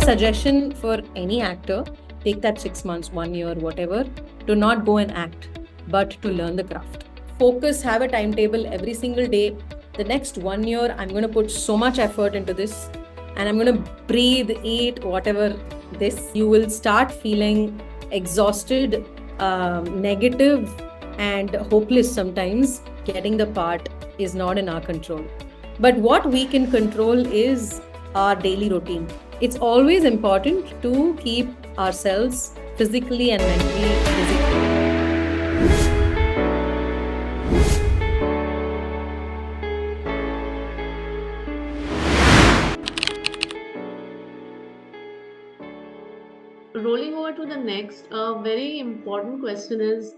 suggestion for any actor, take that 6 months, 1 year, whatever, to not go and act, but to learn the craft. Focus, have a timetable every single day. The next 1 year, I'm going to put so much effort into this and I'm going to breathe, eat, whatever this. You will start feeling exhausted, negative, and hopeless sometimes. Getting the part is not in our control. But what we can control is our daily routine. It's always important to keep ourselves physically and mentally busy. Rolling over to the next, a very important question is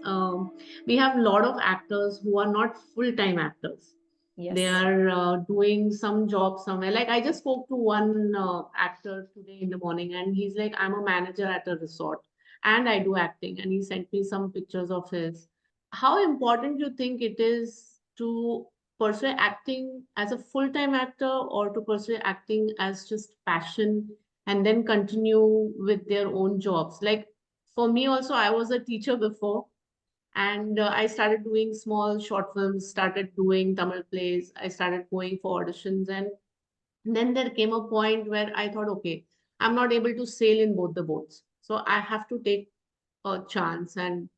we have a lot of actors who are not full-time actors. Yes. They are doing some job somewhere. Like I just spoke to one actor today in the morning, and he's like, I'm a manager at a resort and I do acting. And he sent me some pictures of his. How important do you think it is to pursue acting as a full-time actor or to pursue acting as just passion and then continue with their own jobs? Like for me also, I was a teacher before, and I started doing small short films, started doing Tamil plays. I started going for auditions, and then there came a point where I thought, okay, I'm not able to sail in both the boats, so I have to take a chance, and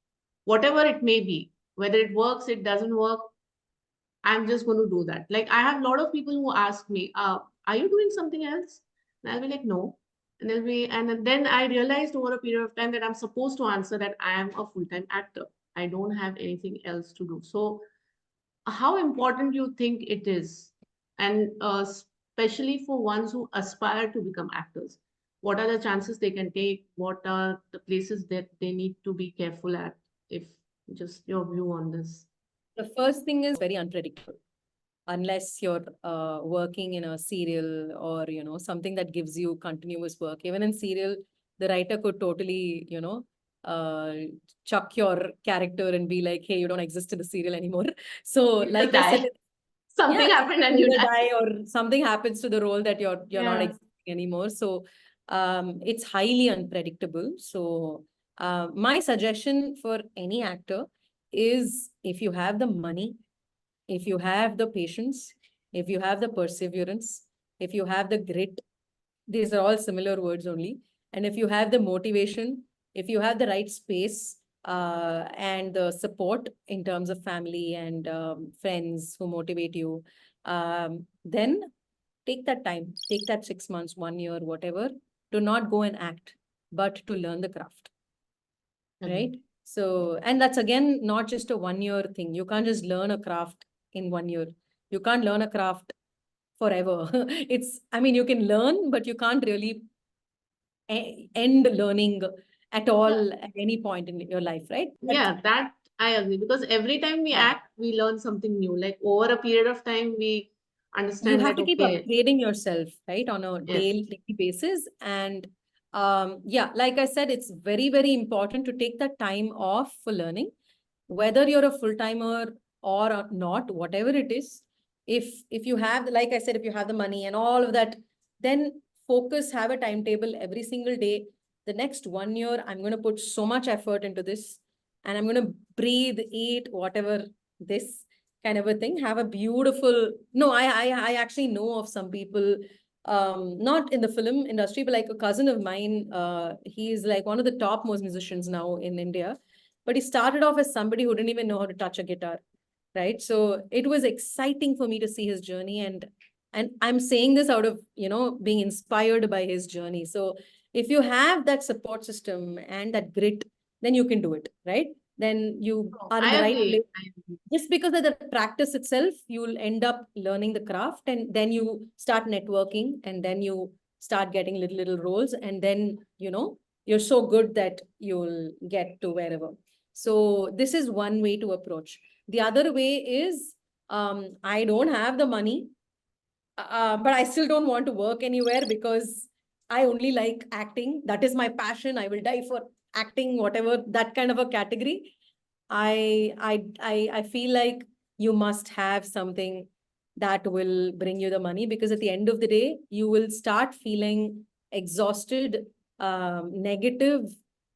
whatever it may be, whether it works, it doesn't work, I'm just going to do that. Like I have a lot of people who ask me, are you doing something else? And I'll be like, no. And they'll be, and then I realized over a period of time that I'm supposed to answer that I am a full-time actor. I don't have anything else to do. So how important do you think it is? And especially for ones who aspire to become actors, what are the chances they can take? What are the places that they need to be careful at? If just your view on this. The first thing is very unpredictable. Unless you're working in a serial or, something that gives you continuous work. Even in serial, the writer could totally, uh, chuck your character and be like, hey, you don't exist in the serial anymore. So You like will I said, die. Something happened and you either die. die or something happens to the role that you're not Yeah. existing anymore. So it's highly unpredictable. So my suggestion for any actor is, if you have the money, if you have the patience, if you have the perseverance, if you have the grit, these are all similar words only. And if you have the motivation, if you have the right space and the support in terms of family and friends who motivate you, then take that time, take that 6 months, 1 year, whatever, to not go and act, but to learn the craft. Right? So, and that's again, not just a 1 year thing. You can't just learn a craft in 1 year. You can't learn a craft forever. You can learn, but you can't really end learning at all at any point in your life, right? Yeah, that I agree, because every time we act, we learn something new. Like over a period of time, we You understand have that, to keep okay, upgrading yourself, right, on a yes, daily basis. And yeah, like I said, it's very, very important to take that time off for learning, whether you're a full-timer or not, whatever it is. If you have, like I said, if you have the money and all of that, then focus, have a timetable every single day. The next 1 year, I'm going to put so much effort into this and I'm going to breathe, eat, whatever this kind of a thing. Have a beautiful, no, I actually know of some people, not in the film industry, but like a cousin of mine, he's like one of the top most musicians now in India. But he started off as somebody who didn't even know how to touch a guitar, right? So it was exciting for me to see his journey, and I'm saying this out of, being inspired by his journey. So if you have that support system and that grit, then you can do it, right? Then you are in the I right place. agree. I agree. Just because of the practice itself, you will end up learning the craft, and then you start networking, and then you start getting little roles, and then, you're so good that you'll get to wherever. So this is one way to approach. The other way is, I don't have the money, but I still don't want to work anywhere because I only like acting. That is my passion. I will die for acting, whatever, that kind of a category. I feel like you must have something that will bring you the money, because at the end of the day, you will start feeling exhausted, negative,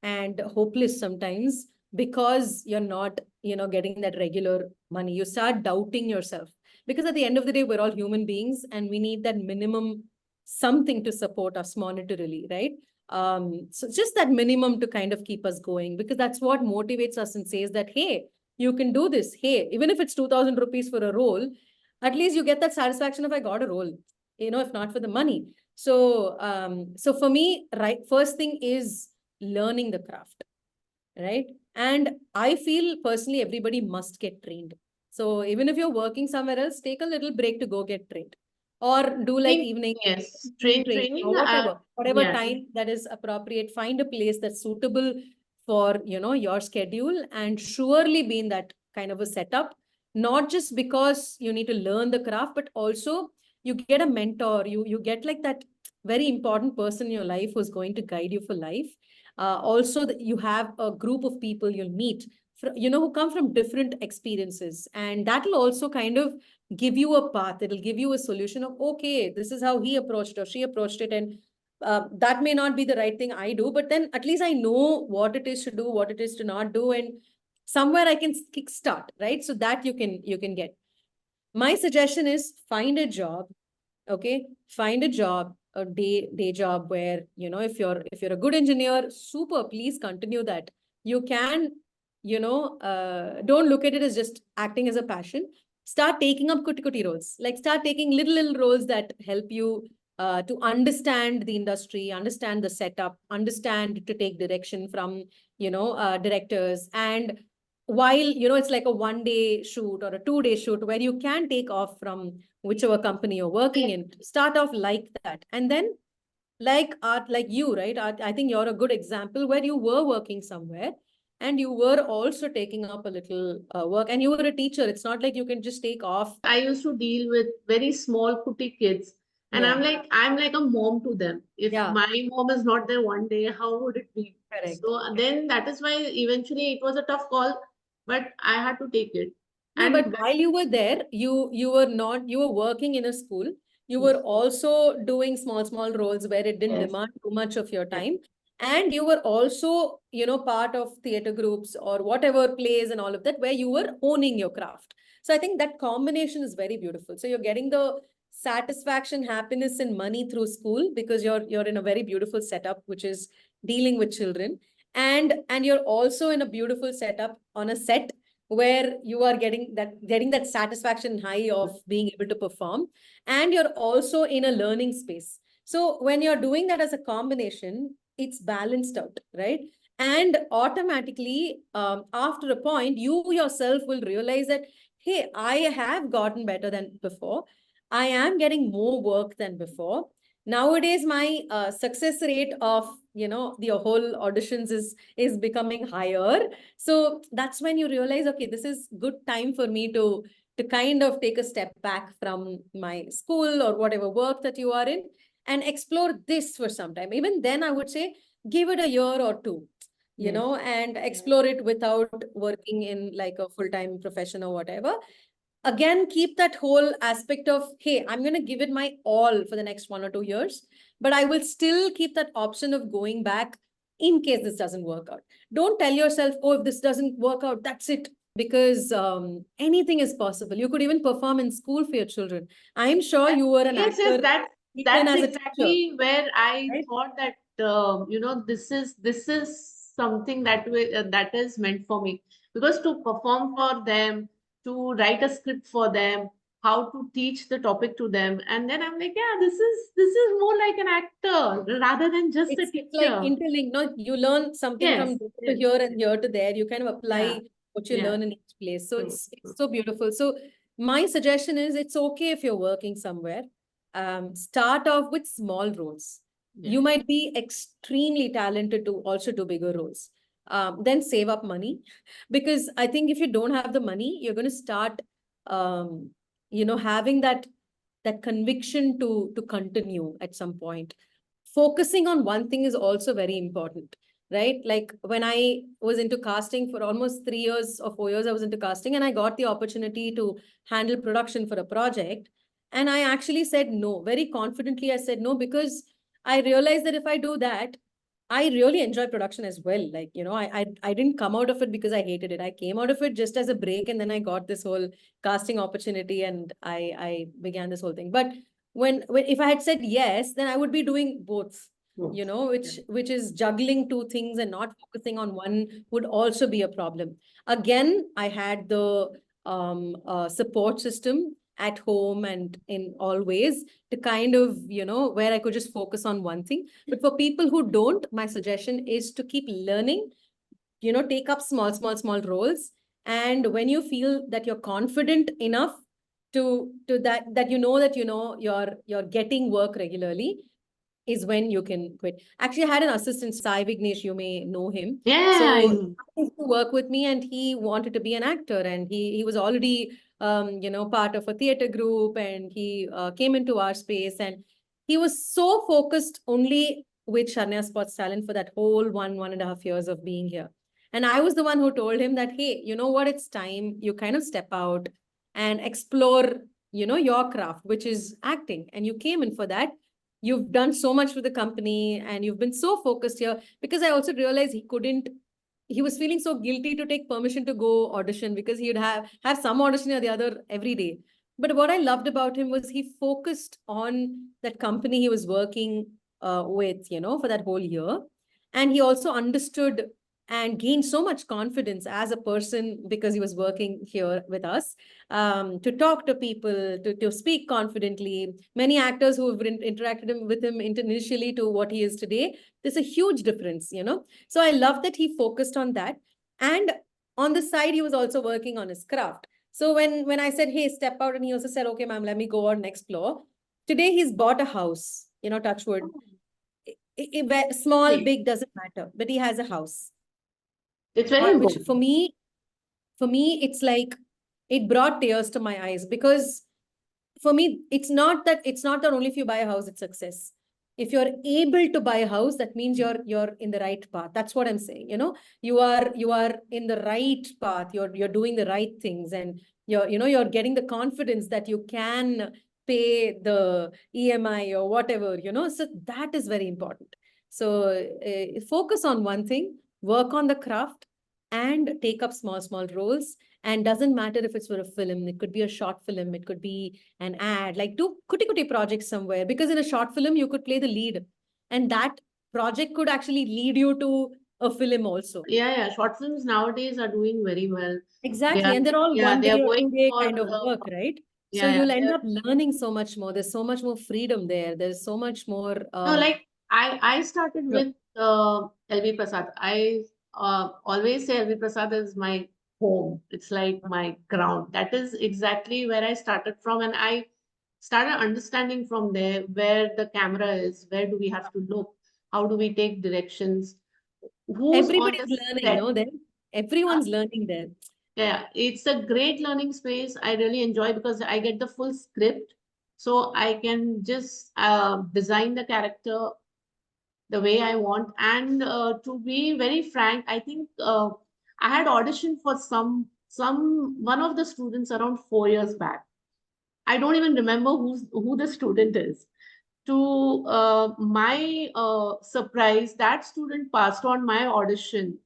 and hopeless sometimes, because you're not, getting that regular money. You start doubting yourself, because at the end of the day, we're all human beings and we need that minimum something to support us monetarily, right? So just that minimum to kind of keep us going, because that's what motivates us and says that, hey, you can do this. Hey, even if it's 2,000 rupees for a role, at least you get that satisfaction if I got a role, if not for the money. So for me, right, first thing is learning the craft, right? And I feel personally, everybody must get trained. So even if you're working somewhere else, take a little break to go get trained, or do like Think, evening yes, training training, or whatever yeah. time that is appropriate. Find a place that's suitable for, your schedule, and surely be in that kind of a setup. Not just because you need to learn the craft, but also you get a mentor. You get like that very important person in your life who's going to guide you for life. Also, you have a group of people you'll meet, who come from different experiences, and that will also kind of give you a path. It'll give you a solution of, okay, this is how he approached or she approached it, and that may not be the right thing I do, but then at least I know what it is to do, what it is to not do, and somewhere I can kickstart, right? So that you can get. My suggestion is find a job. Okay, find a job, a day job, where, if you're a good engineer, super, please continue that. You can, don't look at it as just acting as a passion. Start taking up kuti roles, like start taking little roles that help you to understand the industry, understand the setup, understand to take direction from, directors. And while, it's like a 1 day shoot or a 2 day shoot where you can take off from whichever company you're working in, start off like that. And then, like art, like you, right? Art, I think you're a good example where you were working somewhere and you were also taking up a little work, and you were a teacher. It's not like you can just take off. I used to deal with very small cutie kids, and Yeah, I'm like a mom to them. If yeah, my mom is not there one day, how would it be? correct. So then that is why eventually it was a tough call, but I had to take it. No, but And while you were there, you were working in a school. You were yes, also doing small roles where it didn't yes, demand too much of your yes, time. And you were also, part of theater groups or whatever plays and all of that, where you were owning your craft. So I think that combination is very beautiful. So you're getting the satisfaction, happiness, and money through school, because you're in a very beautiful setup, which is dealing with children. And you're also in a beautiful setup on a set where you are getting that satisfaction high of being able to perform, and you're also in a learning space. So when you're doing that as a combination, it's balanced out, right? And automatically, after a point, you yourself will realize that, hey, I have gotten better than before. I am getting more work than before. Nowadays, my success rate of, the whole auditions is becoming higher. So that's when you realize, okay, this is good time for me to kind of take a step back from my school or whatever work that you are in, and explore this for some time. Even then, I would say, give it a year or two, yes, and explore it without working in like a full-time profession or whatever. Again, keep that whole aspect of, hey, I'm going to give it my all for the next 1 or 2 years, but I will still keep that option of going back in case this doesn't work out. Don't tell yourself, oh, if this doesn't work out, that's it. Because anything is possible. You could even perform in school for your children. I'm sure you were an yes, yes. actor even That's as a teacher, exactly where I right? thought that this is something that is meant for me, because to perform for them, to write a script for them, how to teach the topic to them, and then I'm like, yeah, this is more like an actor rather than just a It's like teacher. interlinked, no? You learn something Yes, from there to yes, here and here to there. You kind of yeah, apply what you yeah, learn in each place. So true, it's true. so beautiful. So my suggestion is, it's okay if you're working somewhere. Start off with small roles. Yeah. You might be extremely talented to also do bigger roles. Then save up money, because I think if you don't have the money, you're going to start, having that conviction to continue at some point. Focusing on one thing is also very important, right? Like when I was into casting for almost 3 years or 4 years, I was into casting, and I got the opportunity to handle production for a project. And I actually said no, very confidently. I said no, because I realized that if I do that, I really enjoy production as well. Like, I didn't come out of it because I hated it. I came out of it just as a break, and then I got this whole casting opportunity, and I began this whole thing. But when if I had said yes, then I would be doing both, which is juggling two things and not focusing on one would also be a problem. Again, I had the support system at home and in all ways to kind of, where I could just focus on one thing. But for people who don't, my suggestion is to keep learning, take up small roles. And when you feel that you're confident enough to that you're getting work regularly, is when you can quit. Actually, I had an assistant, Sai Vignesh, you may know him. Yeah, So he used to work with me, and he wanted to be an actor, and he was already part of a theater group, and he came into our space, and he was so focused only with Sharanya Sports Talent for that whole 1.5 years of being here. And I was the one who told him that, hey, you know what, it's time you kind of step out and explore, your craft, which is acting. And you came in for that. You've done so much for the company, and you've been so focused here. Because I also realized he was feeling so guilty to take permission to go audition, because he would have some audition or the other every day. But what I loved about him was he focused on that company he was working with, for that whole year. And he also understood and gained so much confidence as a person because he was working here with us, to talk to people, to speak confidently. Many actors who have interacted with him initially to what he is today, there's a huge difference, So I love that he focused on that. And on the side, he was also working on his craft. So when I said, hey, step out, and he also said, okay, ma'am, let me go out and explore. Today, he's bought a house, touch wood. Small, big, doesn't matter, but he has a house. it's very Which good. for me, it's like, it brought tears to my eyes, because for me, it's not that only if you buy a house, it's success. If you're able to buy a house, that means you're in the right path. That's what I'm saying. You are in the right path. You're doing the right things, and you're getting the confidence that you can pay the EMI or whatever. So that is very important. So focus on one thing, work on the craft, and take up small roles. And doesn't matter if it's for a film, it could be a short film, it could be an ad, like do kuti projects somewhere, because in a short film you could play the lead, and that project could actually lead you to a film also. Yeah. Short films nowadays are doing very well. Exactly. And they're all Yeah, one they are day or going 2 day for kind of work, right? So yeah. you'll end up learning so much more. There's so much more freedom there. There's so much more. No, like I started Sure. with LV Prasad. I always say LV Prasad is my home. It's like my ground. That is exactly where I started from, and I started understanding from there where the camera is, where do we have to look, how do we take directions, who's on the Everybody's learning, set. no? Then everyone's learning there. Yeah, it's a great learning space. I really enjoy because I get the full script. So I can just design the character the way I want. And to be very frank, I think I had auditioned for one of the students around 4 years back. I don't even remember who the student is. To my surprise, that student passed on my audition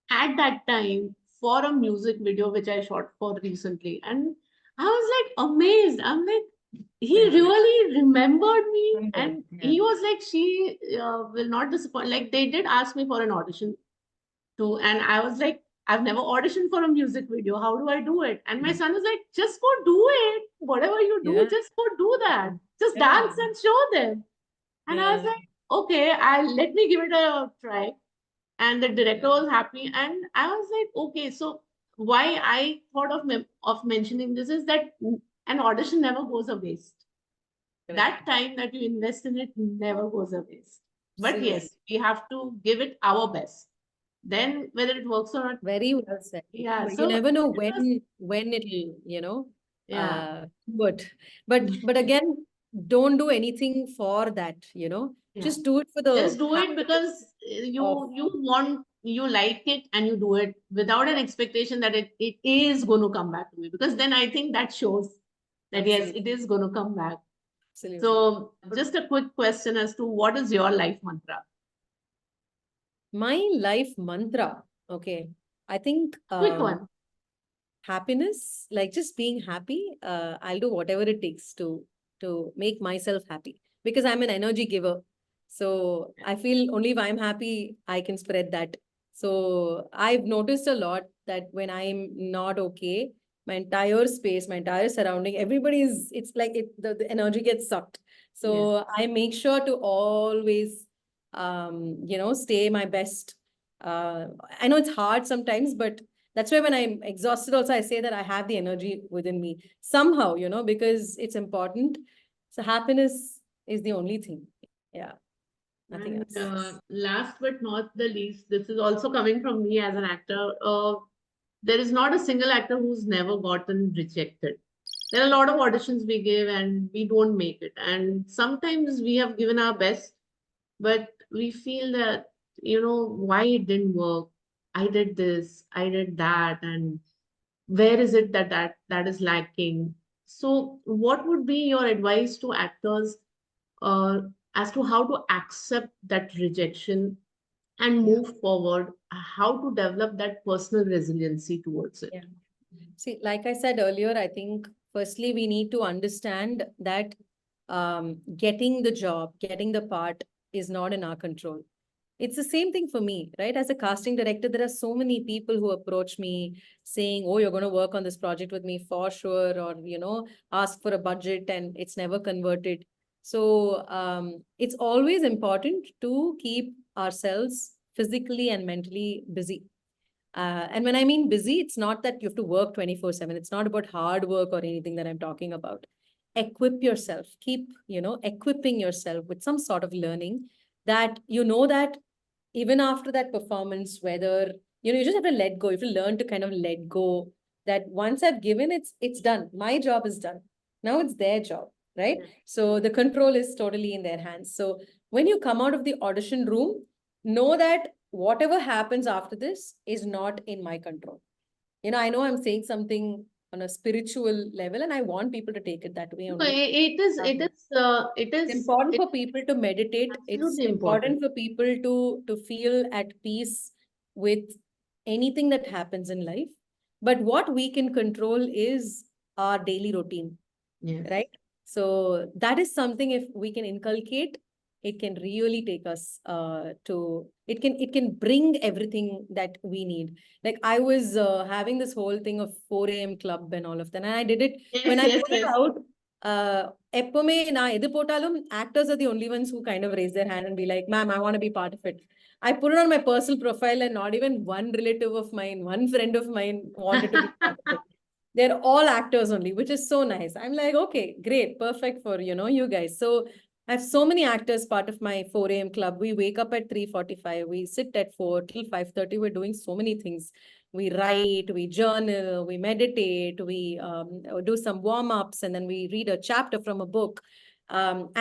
at that time for a music video which I shot for recently. And I was like amazed. I'm like, he really remembered me. And he was like, she will not disappoint. Like, they did ask me for an audition too. And I was like, I've never auditioned for a music video. How do I do it? And my son was like, just go do it. Whatever you do, just go do that. Just dance and show them. And I was like, okay, let me give it a try. And the director was happy, and I was like, okay. So why I thought of mentioning this is that an audition never goes a waste. That time that you invest in it never goes a waste. But yes, we have to give it our best. Then whether it works or not. Very well said. Yeah. You So never know it was, when it'll, yeah. But again, don't do anything for that, Yeah. Just do it for the Just do it because of you like it, and you do it without an expectation that it is going to come back to me, because then I think that shows that yes, it is going to come back. Absolutely. So just a quick question as to what is your life mantra? My life mantra. Okay. I think Quick one. happiness, like just being happy. I'll do whatever it takes to make myself happy because I'm an energy giver. So I feel only if I'm happy, I can spread that. So I've noticed a lot that when I'm not okay, my entire space, my entire surrounding, everybody is, it's like the energy gets sucked. So I make sure to always, stay my best. I know it's hard sometimes, but that's why when I'm exhausted, also I say that I have the energy within me somehow, because it's important. So happiness is the only thing. Yeah, nothing And else. last but not the least, this is also coming from me as an actor. There is not a single actor who's never gotten rejected. There are a lot of auditions we give and we don't make it. And sometimes we have given our best, but we feel that, why it didn't work. I did this, I did that, and where is it that is lacking? So, what would be your advice to actors uh, as to how to accept that rejection and Yeah. move forward, how to develop that personal resiliency towards it? Yeah. See, like I said earlier, I think firstly we need to understand that getting the job, getting the part is not in our control. It's the same thing for me, right? As a casting director, there are so many people who approach me saying, "Oh, you're going to work on this project with me for sure," or ask for a budget, and it's never converted. So it's always important to keep ourselves physically and mentally busy. And when I mean busy, it's not that you have to work 24/7. It's not about hard work or anything that I'm talking about. Equip yourself. Keep, equipping yourself with some sort of learning that that even after that performance, whether, you just have to let go. You have to learn to kind of let go that once I've given, it's done. My job is done. Now it's their job, right? Yeah. So the control is totally in their hands. So when you come out of the audition room, know that whatever happens after this is not in my control. I know I'm saying something on a spiritual level, and I want people to take it that way No, only. it is, It's important it's for people to meditate. It's absolutely important. important for people to feel at peace with anything that happens in life. But what we can control is our daily routine, Yes. right? So that is something if we can inculcate, it can really take us to it can bring everything that we need. Like I was having this whole thing of 4 a.m. club and all of that, and I did it when Yes, I yes, put it yes. out. எப்பவுமே நான் எது போட்டாலும் actors are the only ones who kind of raise their hand and be like, "Ma'am, I want to be part of it." I put it on my personal profile, and not even one relative of mine, one friend of mine wanted to be part of it. They're all actors only, which is so nice. I'm like, okay, great, perfect for you guys. So I have so many actors part of my 4 a.m. club. We wake up at 3:45, we sit at 4 till 5:30. We're doing so many things. We write, we journal, we meditate, we do some warm-ups, and then we read a chapter from a book.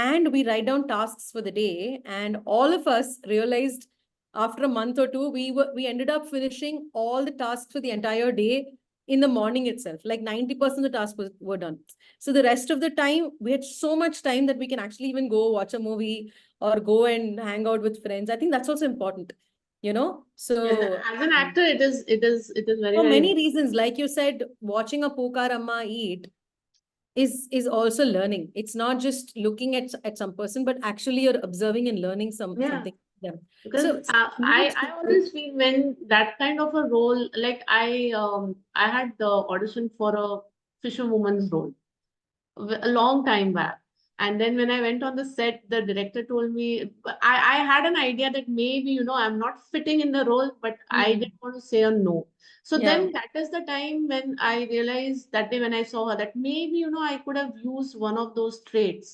And we write down tasks for the day. And all of us realized after a month or two, we ended up finishing all the tasks for the entire day in the morning itself. Like 90% of the tasks were done. So the rest of the time, we had so much time that we can actually even go watch a movie or go and hang out with friends. I think that's also important, Yes, So as an actor, it is very, for very many important. reasons, like you said, watching a Pokar Amma eat is also learning. It's not just looking at some person, but actually you're observing and learning Yeah. something from them. Because So I always feel when that kind of a role, like I had the audition for a fisherwoman's role a long time back. And then when I went on the set, the director told me, I had an idea that maybe, I'm not fitting in the role, but I Hmm. didn't want to say a no. So Yeah. then that is the time when I realized that day when I saw her that maybe, I could have used one of those traits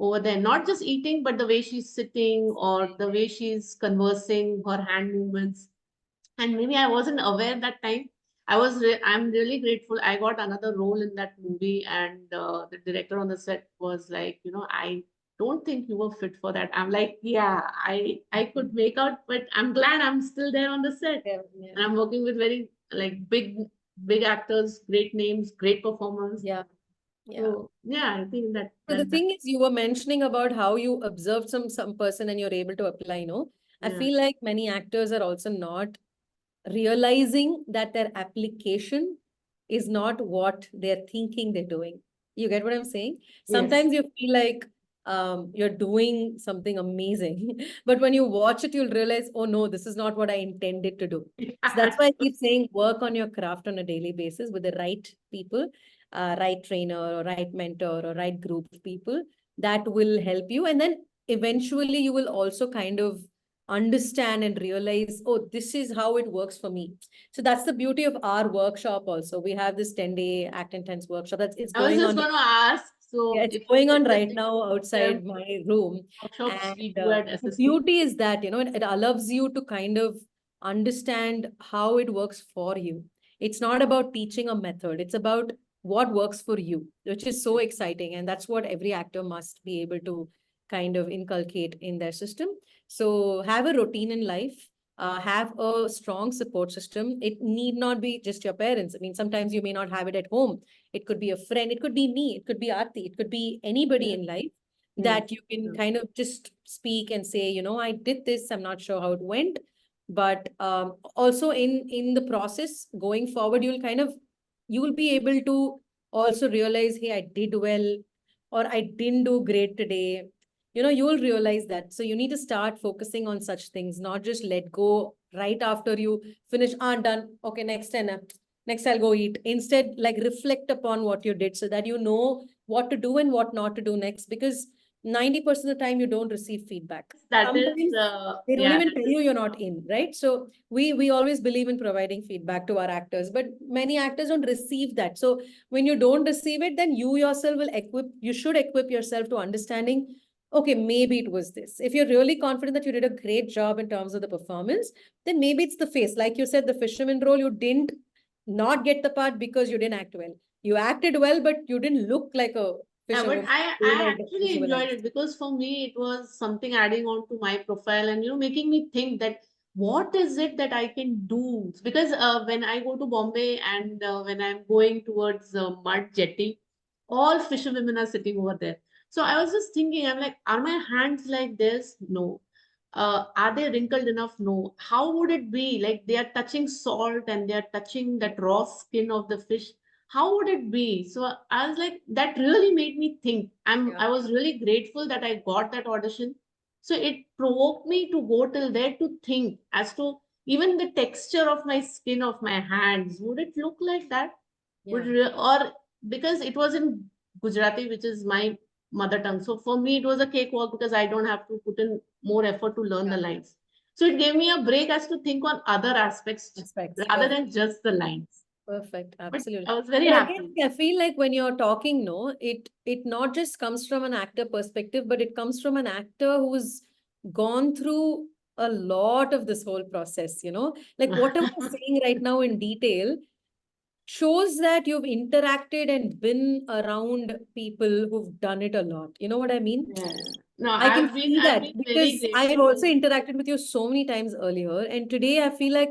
over there, not just eating, but the way she's sitting or the way she's conversing, her hand movements. And maybe I wasn't aware that time. I'm really grateful I got another role in that movie, and the director on the set was like, I don't think you were fit for that. I'm like, yeah, I could make out, but I'm glad I'm still there on the set, Yeah. Yeah. and I'm working with very like big actors, great names, great performers. Yeah. Yeah. So yeah, I think that So the thing is, you were mentioning about how you observed some person and you're able to apply, no? I yeah. feel like many actors are also not realizing that their application is not what they're thinking they're doing. You get what I'm saying? Yes. Sometimes you feel like you're doing something amazing, but when you watch it, you'll realize, oh no, this is not what I intended to do. So that's why I keep saying work on your craft on a daily basis with the right people, right trainer or right mentor or right group of people that will help you. And then eventually you will also kind of understand and realize, oh, this is how it works for me. So that's the beauty of our workshop also. We have this 10-day Act Intense workshop. It's I was going just on. going to ask. Yeah, So it's if going you're on right interested now in outside my room. workshops, we And do at the SSP. beauty is that, it allows you to kind of understand how it works for you. It's not about teaching a method. It's about what works for you, which is so exciting. And that's what every actor must be able to kind of inculcate in their system. So have a routine in life. Have a strong support system. It need not be just your parents. I mean, sometimes you may not have it at home. It could be a friend. It could be me. It could be Aarti. It could be anybody in life Yes. that you can kind of just speak and say, I did this. I'm not sure how it went. But also in the process going forward, you will be able to also realize, hey, I did well, or I didn't do great today. You will realize that. So you need to start focusing on such things, not just let go right after you finish. Done. Okay, next I'll go eat. Instead, like reflect upon what you did so that you know what to do and what not to do next. Because 90% of the time you don't receive feedback. That is, Sometimes they don't yeah, even tell you you're not in, right? So we always believe in providing feedback to our actors, but many actors don't receive that. So when you don't receive it, then you yourself you should equip yourself to understanding, okay, maybe it was this. If you're really confident that you did a great job in terms of the performance, then maybe it's the face. Like you said, the fisherman role, you didn't not get the part because you didn't act well. You acted well, but you didn't look like a yeah, but fisherwoman. You I were actually enjoyed visualized. it because for me it was something adding on to my profile and making me think that what is it that I can do? Because when I go to Bombay and when I'm going towards Mud Jetty, all fisherwomen are sitting over there. So I was just thinking, I'm like, are my hands like this? No. Are they wrinkled enough? No. How would it be? Like they are touching salt and they are touching that raw skin of the fish. How would it be? So I was like, that really made me think. I was really grateful that I got that audition. So it provoked me to go till there to think as to even the texture of my skin of my hands. Would it look like that? Yeah. Or because it was in Gujarati, which is my mother tongue. So for me, it was a cakewalk because I don't have to put in more effort to learn the lines. So it gave me a break as to think on other aspects Aspects. rather than just the lines. Perfect. But Absolutely. I was very But again, happy. I feel like when you're talking, no, it not just comes from an actor perspective, but it comes from an actor who's gone through a lot of this whole process, like whatever I'm saying right now in detail shows that you've interacted and been around people who've done it a lot. You know what I mean? Yeah. No, I can see I've that been very because I've grateful. also interacted with you so many times earlier. And today I feel like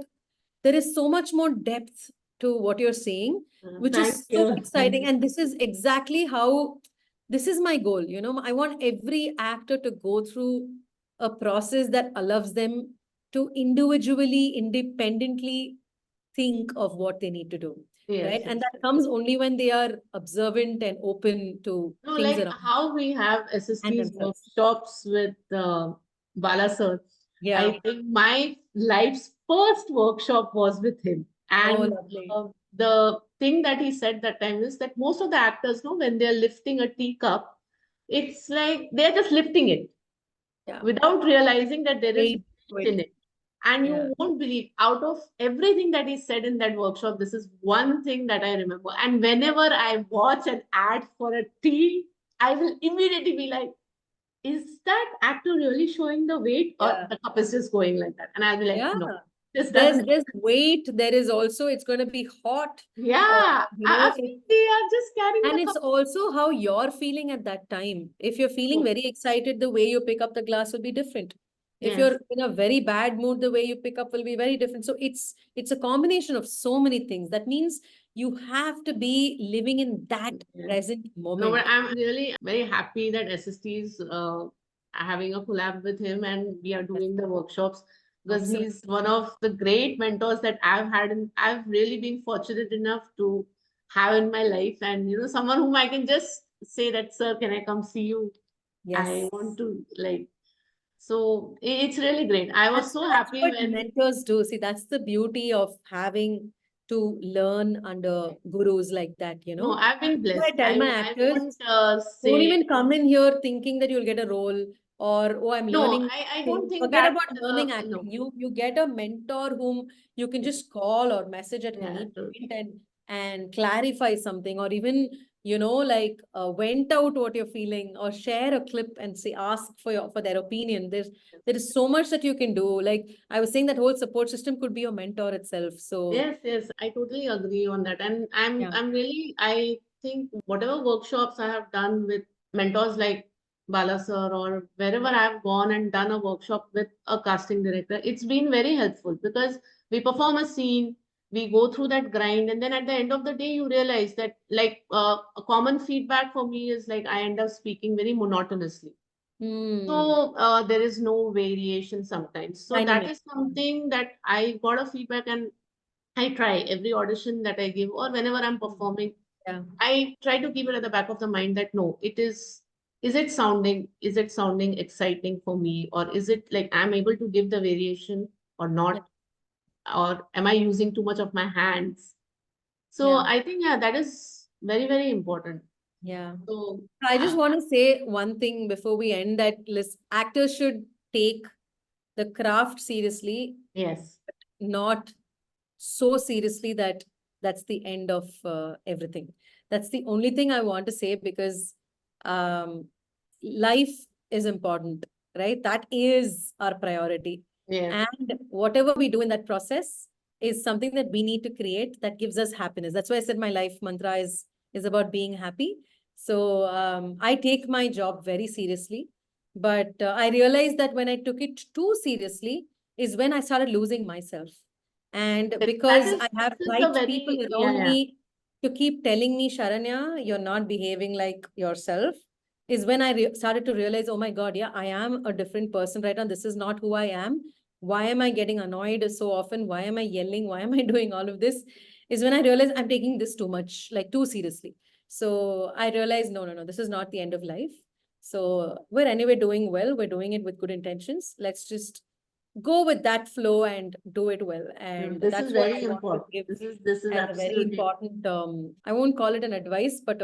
there is so much more depth to what you're saying, which Thank is so you. exciting. And this is exactly how this is my goal. I want every actor to go through a process that allows them to individually, independently think of what they need to do. Yes, Right. And yes. that comes only when they are observant and open to No, things like around how we have and SSP's themselves. workshops with Bala sir. Yeah. I think my life's first workshop was with him. Oh, And lovely. the thing that he said that time is that most of the actors know when they're lifting a teacup, it's like they're just lifting it Yeah. without realizing that there is Wait, weight wait. in it. And Yeah. you won't believe, out of everything that he said in that workshop, this is one thing that I remember. And whenever I watch an ad for a tea, I will immediately be like, is that actor really showing the weight or Yeah. the cup is just going like that? And I'll be like, Yeah. no, this There's doesn't. there's weight. There is also it's going to be hot. Yeah, Or I think they are just carrying and the it's cup. also how you're feeling at that time. If you're feeling Oh, very excited, the way you pick up the glass will be different. If yes. you're in a very bad mood, the way you pick up will be very different. So it's a combination of so many things. That means You have to be living in that Yeah. present No, but moment. I'm really very happy that SST is having a collab with him and we are Yes, doing the workshops because absolutely. he's one of the great mentors that I've had and I've really been fortunate enough to have in my life and someone whom I can just say that, sir, can I come see you? I Yes. want to like so it's really great. I was so That's happy what when mentors do. See, that's the beauty of having to learn under gurus like that, you no, know. I've been I blessed. tell my I actors, won't don't say even come in here thinking that you'll get a role or, oh, I'm no, learning I don't acting. think Forget that about learning no. acting. You get a mentor whom you can just call or message at Yeah, any true. point and clarify something, or even, you know, like vent out what you're feeling, or share a clip and say, ask for their opinion. There is so much that you can do. Like I was saying, that whole support system could be your mentor itself. So Yes, yes, I totally agree on that. And yeah, I'm really I think whatever workshops I have done with mentors like Bala sir or wherever I've gone and done a workshop with a casting director, it's been very helpful because we perform a scene, we go through that grind, and then at the end of the day, you realize that like a common feedback for me is like I end up speaking very monotonously. hmm, So there is no variation sometimes. So that dynamic. is something that I got a feedback and I try every audition that I give or whenever I'm performing, Yeah, I try to keep it at the back of the mind that no, is it sounding exciting for me or is it like I'm able to give the variation or yeah, not? Or am I using too much of my hands? So yeah, I think, yeah, that is very, very important. yeah. So, I just want to say one thing before we end, that actors should take the craft seriously, yes, not so seriously that that's the end of everything. That's the only thing I want to say, because um, life is important, right? That is our priority. yes. And whatever we do in that process is something that we need to create that gives us happiness. That's why I said my life mantra is about being happy. So I take my job very seriously. But I realized that when I took it too seriously is when I started losing myself. And because I have This is a right people very, yeah, around yeah. me to keep telling me, Sharanya, you're not behaving like yourself, is when I started to realize, oh my God, yeah, I am a different person right now. This is not who I am. Why am I getting annoyed so often? Why am I yelling? Why am I doing all of this? Is when I realized I'm taking this too much, like too seriously. So I realized, no, no, no, this is not the end of life. So we're anyway doing well. We're doing it with good intentions. Let's just go with that flow and do it well. No, And this is that's what very I want to important. give This is as a very absolutely important, I won't call it an advice, but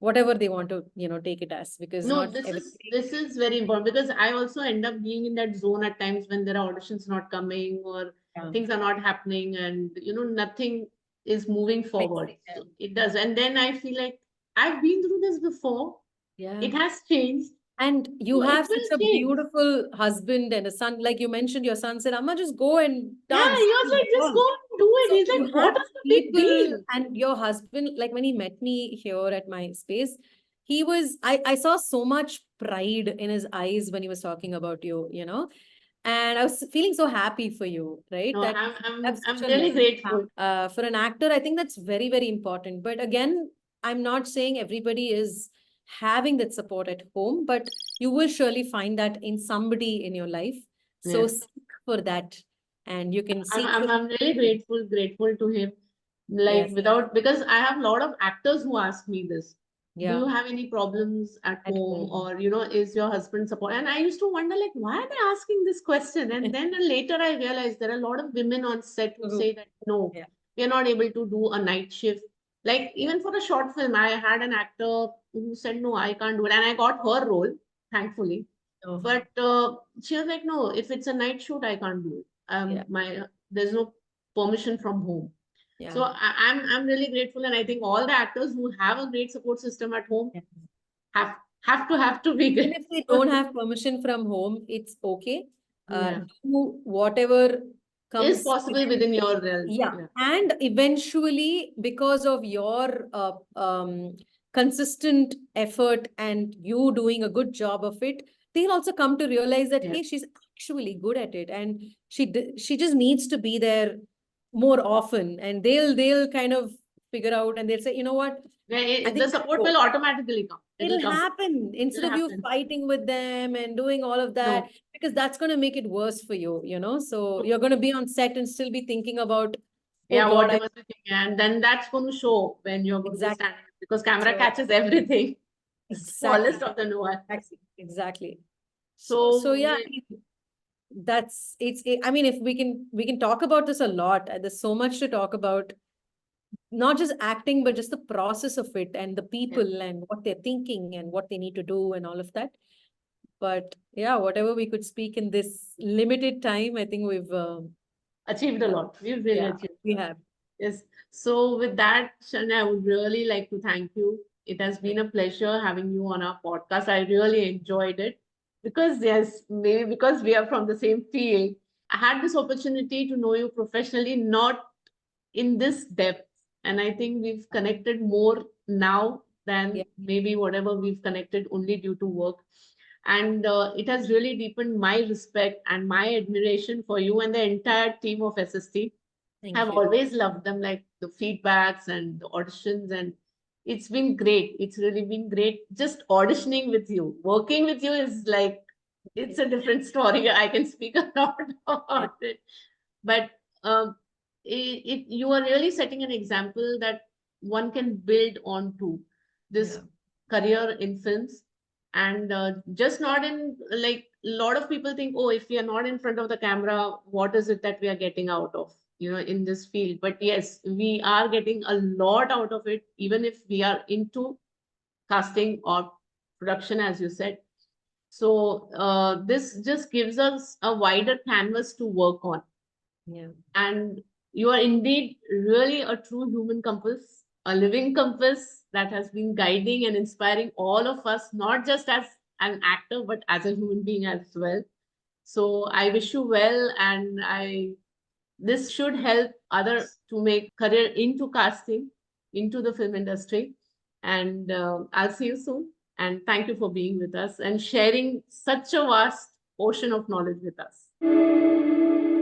whatever they want to, take it as, because no, not everybody. this is very important because I also end up being in that zone at times when there are auditions not coming or Yeah, things are not happening and nothing is moving makes forward. sense. Yeah. So it does. And then I feel like I've been through this before. Yeah. It has changed. And you So it have such will a change. beautiful husband and a son. Like you mentioned, your son said, Amma, just go and Yeah, dance. he was like, just go and do it. So He's you like, have what is the big people, deal? and your husband, like when he met me here at my space, I saw so much pride in his eyes when he was talking about you, and I was feeling so happy for you, right? No, That you have I'm such a really lovely grateful. family. For an actor, I think that's very, very important. But again, I'm not saying everybody is having that support at home, but you will surely find that in somebody in your life. So Yes. seek for that, and you can seek for. I'm really grateful to him. Like Yes, without because I have a lot of actors who ask me this. Do yeah, you have any problems at at home? home. Or is your husband support? And I used to wonder like why are they asking this question? And then later I realized there are a lot of women on set who Mhm. say that no, Yeah. we are not able to do a night shift. Like even for a short film, I had an actor who said no, I can't do it. And I got her role, thankfully. Oh, But she was like, no, if it's a night shoot, I can't do it. yeah, My there's no permission from home. So yeah. I'm really grateful, and I think all the actors who have a great support system at home Yeah. have to be Even if they don't grateful. have permission from home, it's okay. Yeah, Do whatever is comes possible within. within your realm. Yeah. Yeah, And eventually, because of your consistent effort and you doing a good job of it, they'll also come to realize that, yeah, hey, she's actually good at it. And she just needs to be there more often, and they'll kind of figure out, and they'll say, you know what, I The think support will automatically come. it'll Come. happen instead It'll of you happen. fighting with them and doing all of that, No. because that's going to make it worse for you, so you're going to be on set and still be thinking about, oh Yeah, God, what was the thing? And then that's going to show when you're going to be exactly. standing, because camera So catches everything. The exactly, smallest of the nuance. exactly. So Yeah, I mean, I mean, if we can talk about this a lot. There's so much to talk about, not just acting, but just the process of it and the yeah, people and what they're thinking and what they need to do and all of that. But yeah, whatever we could speak in this limited time, I think we've achieved a lot. We've really yeah, achieved. we have. Yes. So with that, Shania, I would really like to thank you. It has been a pleasure having you on our podcast. I really enjoyed it because, yes, maybe because we are from the same field. I had this opportunity to know you professionally, not in this depth. And I think we've connected more now than Yeah, maybe whatever we've connected only due to work. And it has really deepened my respect and my admiration for you and the entire team of SST. thank I've you. always loved them, like the feedbacks and the auditions, and it's been great. It's really been great. Just auditioning with you, working with you is like, it's a different story. I can speak a lot about it, but um, you are really setting an example that one can build on to this Yeah, career in films, and just not in, like, a lot of people think, oh, if we are not in front of the camera, what is it that we are getting out of, in this field? But yes, we are getting a lot out of it, even if we are into casting or production, as you said. So this just gives us a wider canvas to work on. yeah, And you are indeed really a true human compass, a living compass that has been guiding and inspiring all of us, not just as an actor, but as a human being as well. So I wish you well, and this should help others to make career into casting, into the film industry. And I'll see you soon. And thank you for being with us and sharing such a vast ocean of knowledge with us.